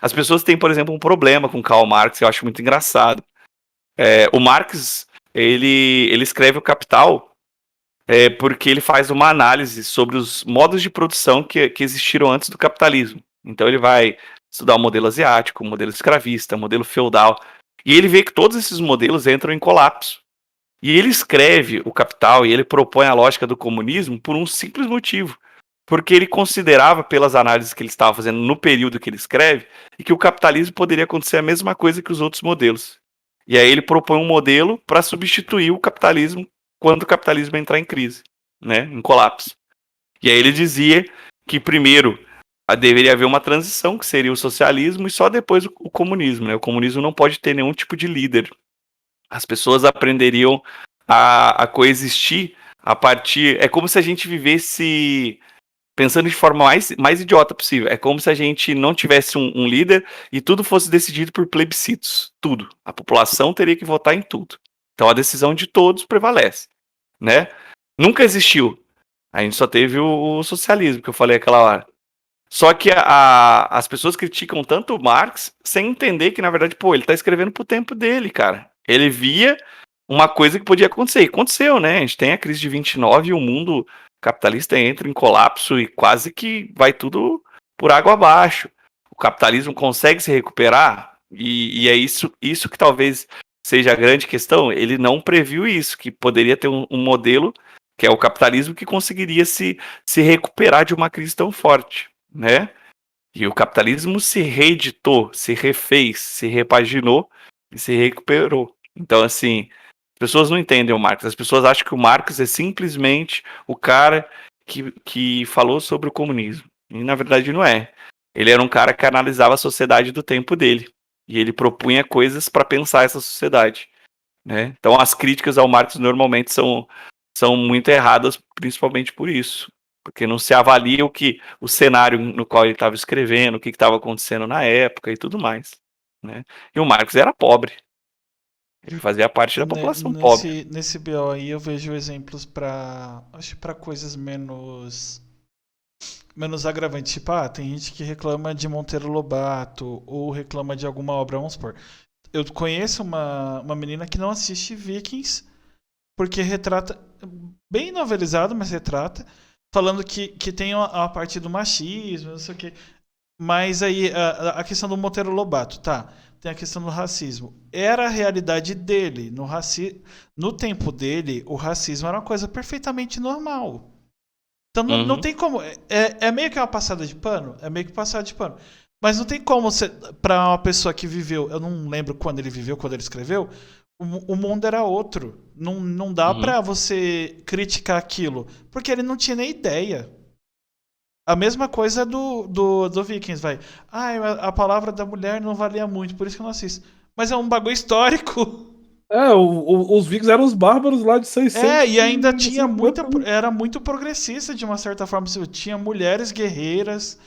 As pessoas têm, por exemplo, um problema com Karl Marx, que eu acho muito engraçado. O Marx, ele escreve o Capital porque ele faz uma análise sobre os modos de produção que existiram antes do capitalismo. Então ele vai estudar o modelo asiático, o modelo escravista, o modelo feudal, e ele vê que todos esses modelos entram em colapso. E ele escreve o Capital e ele propõe a lógica do comunismo por um simples motivo. Porque ele considerava, pelas análises que ele estava fazendo no período que ele escreve, e que o capitalismo poderia acontecer a mesma coisa que os outros modelos. E aí ele propõe um modelo para substituir o capitalismo quando o capitalismo entrar em crise, né, em colapso. E aí ele dizia que primeiro deveria haver uma transição, que seria o socialismo, e só depois o comunismo. Né? O comunismo não pode ter nenhum tipo de líder. As pessoas aprenderiam a coexistir a partir... É como se a gente vivesse pensando de forma mais idiota possível. É como se a gente não tivesse um líder e tudo fosse decidido por plebiscitos. Tudo. A população teria que votar em tudo. Então a decisão de todos prevalece. Né? Nunca existiu. A gente só teve o socialismo, que eu falei aquela hora. Só que as pessoas criticam tanto o Marx sem entender que, na verdade, ele está escrevendo pro tempo dele, cara. Ele via uma coisa que podia acontecer. E aconteceu, né? A gente tem a crise de 29 e o mundo capitalista entra em colapso e quase que vai tudo por água abaixo. O capitalismo consegue se recuperar e é isso que talvez seja a grande questão. Ele não previu isso, que poderia ter um modelo, que é o capitalismo, que conseguiria se recuperar de uma crise tão forte, né? E o capitalismo se reeditou, se refez, se repaginou e se recuperou. Então, assim, as pessoas não entendem o Marx. As pessoas acham que o Marx é simplesmente o cara que falou sobre o comunismo. E, na verdade, não é. Ele era um cara que analisava a sociedade do tempo dele. E ele propunha coisas para pensar essa sociedade. Né? Então, as críticas ao Marx normalmente são muito erradas, principalmente por isso. Porque não se avalia o cenário no qual ele estava escrevendo, o que estava acontecendo na época e tudo mais. Né? E o Marx era pobre. Ele fazia parte da população pobre. Nesse BO aí eu vejo exemplos para coisas menos agravantes. Tipo, tem gente que reclama de Monteiro Lobato ou reclama de alguma obra, vamos supor. Eu conheço uma menina que não assiste Vikings porque retrata, bem novelizado, mas retrata, falando que tem a parte do machismo, não sei o quê. Mas aí a questão do Monteiro Lobato, tá? Tem a questão do racismo. Era a realidade dele. No tempo dele, o racismo era uma coisa perfeitamente normal. Então não tem como. É meio que uma passada de pano. É meio que passada de pano. Mas não tem como para uma pessoa que viveu. Eu não lembro quando ele viveu, quando ele escreveu. O mundo era outro. Não dá pra você criticar aquilo. Porque ele não tinha nem ideia. A mesma coisa do Vikings, vai. A palavra da mulher não valia muito, por isso que eu não assisto. Mas é um bagulho histórico. Os Vikings eram os bárbaros lá de 600. E ainda tinha muita. Era muito progressista de uma certa forma. Tinha mulheres guerreiras.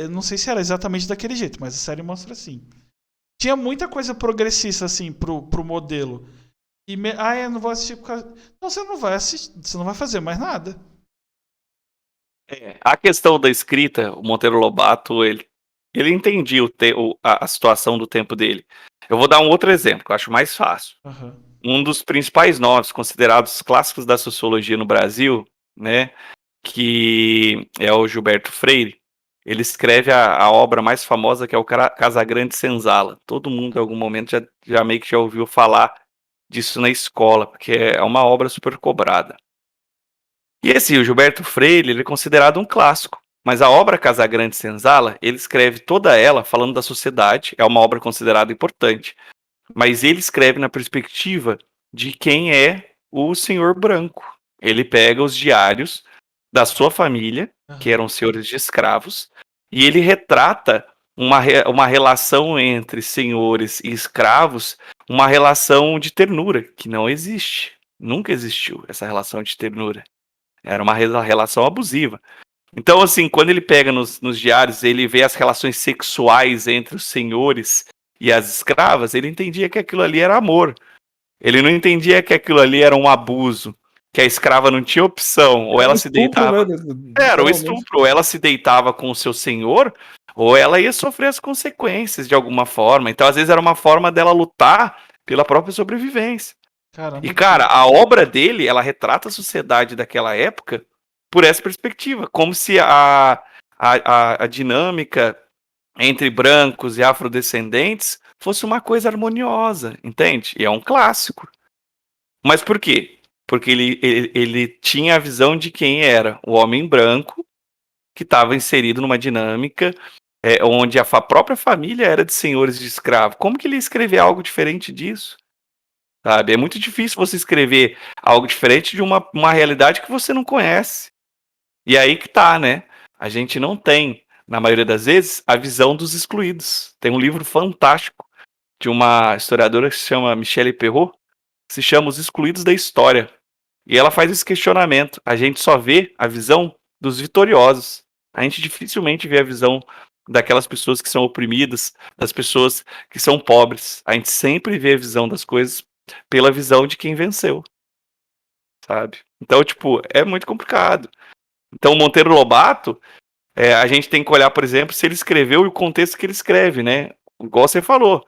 Não sei se era exatamente daquele jeito, mas a série mostra assim. Tinha muita coisa progressista, assim, pro modelo. Eu não vou assistir por causa. Não, você não vai assistir. Você não vai fazer mais nada. A questão da escrita, o Monteiro Lobato, ele entendia a situação do tempo dele. Eu vou dar um outro exemplo, que eu acho mais fácil. Um dos principais nomes considerados clássicos da sociologia no Brasil, né, que é o Gilberto Freire, ele escreve a obra mais famosa, que é o Casagrande Senzala. Todo mundo, em algum momento, já meio que já ouviu falar disso na escola, porque é uma obra super cobrada. E o Gilberto Freire, ele é considerado um clássico. Mas a obra Casagrande Senzala, ele escreve toda ela falando da sociedade, é uma obra considerada importante. Mas ele escreve na perspectiva de quem é o senhor branco. Ele pega os diários da sua família, que eram senhores de escravos, e ele retrata uma relação entre senhores e escravos, uma relação de ternura, que não existe. Nunca existiu essa relação de ternura. Era uma relação abusiva. Então, assim, quando ele pega nos diários, ele vê as relações sexuais entre os senhores e as escravas, ele entendia que aquilo ali era amor. Ele não entendia que aquilo ali era um abuso, que a escrava não tinha opção, ou ela se deitava... Né? Era o estupro, ou ela se deitava com o seu senhor, ou ela ia sofrer as consequências de alguma forma. Então, às vezes, era uma forma dela lutar pela própria sobrevivência. Caramba, E, cara, a obra dele, ela retrata a sociedade daquela época por essa perspectiva, como se a dinâmica entre brancos e afrodescendentes fosse uma coisa harmoniosa, entende? E é um clássico. Mas por quê? Porque ele tinha a visão de quem era o homem branco que estava inserido numa dinâmica onde a própria família era de senhores de escravo. Como que ele ia escrever algo diferente disso? Sabe? É muito difícil você escrever algo diferente de uma realidade que você não conhece. E aí que tá, né? A gente não tem, na maioria das vezes, a visão dos excluídos. Tem um livro fantástico de uma historiadora que se chama Michelle Perrault, que se chama Os Excluídos da História. E ela faz esse questionamento. A gente só vê a visão dos vitoriosos. A gente dificilmente vê a visão daquelas pessoas que são oprimidas, das pessoas que são pobres. A gente sempre vê a visão das coisas pela visão de quem venceu, sabe? Então, tipo, é muito complicado. Então, o Monteiro Lobato, a gente tem que olhar, por exemplo, se ele escreveu e o contexto que ele escreve, né? Igual você falou.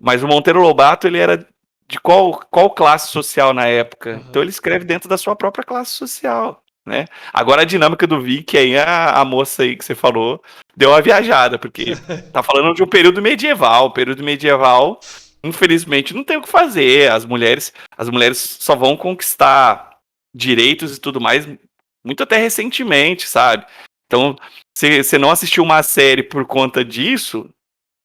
Mas o Monteiro Lobato, ele era de qual classe social na época? Uhum. Então, ele escreve dentro da sua própria classe social, né? Agora, a dinâmica do Vic, aí, a moça aí que você falou, deu uma viajada, porque tá falando de um período medieval. O período medieval, infelizmente, não tem o que fazer. As mulheres só vão conquistar direitos e tudo mais muito até recentemente, sabe? Então, se você não assistiu uma série por conta disso,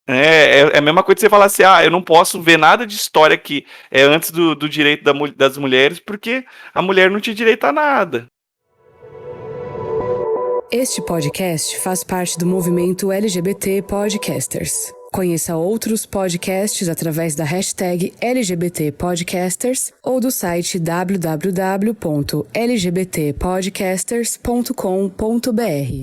é a mesma coisa que você falar assim, eu não posso ver nada de história que é antes do direito das mulheres, porque a mulher não tinha direito a nada. Este podcast faz parte do movimento LGBT Podcasters. Conheça outros podcasts através da hashtag LGBT Podcasters ou do site www.lgbtpodcasters.com.br.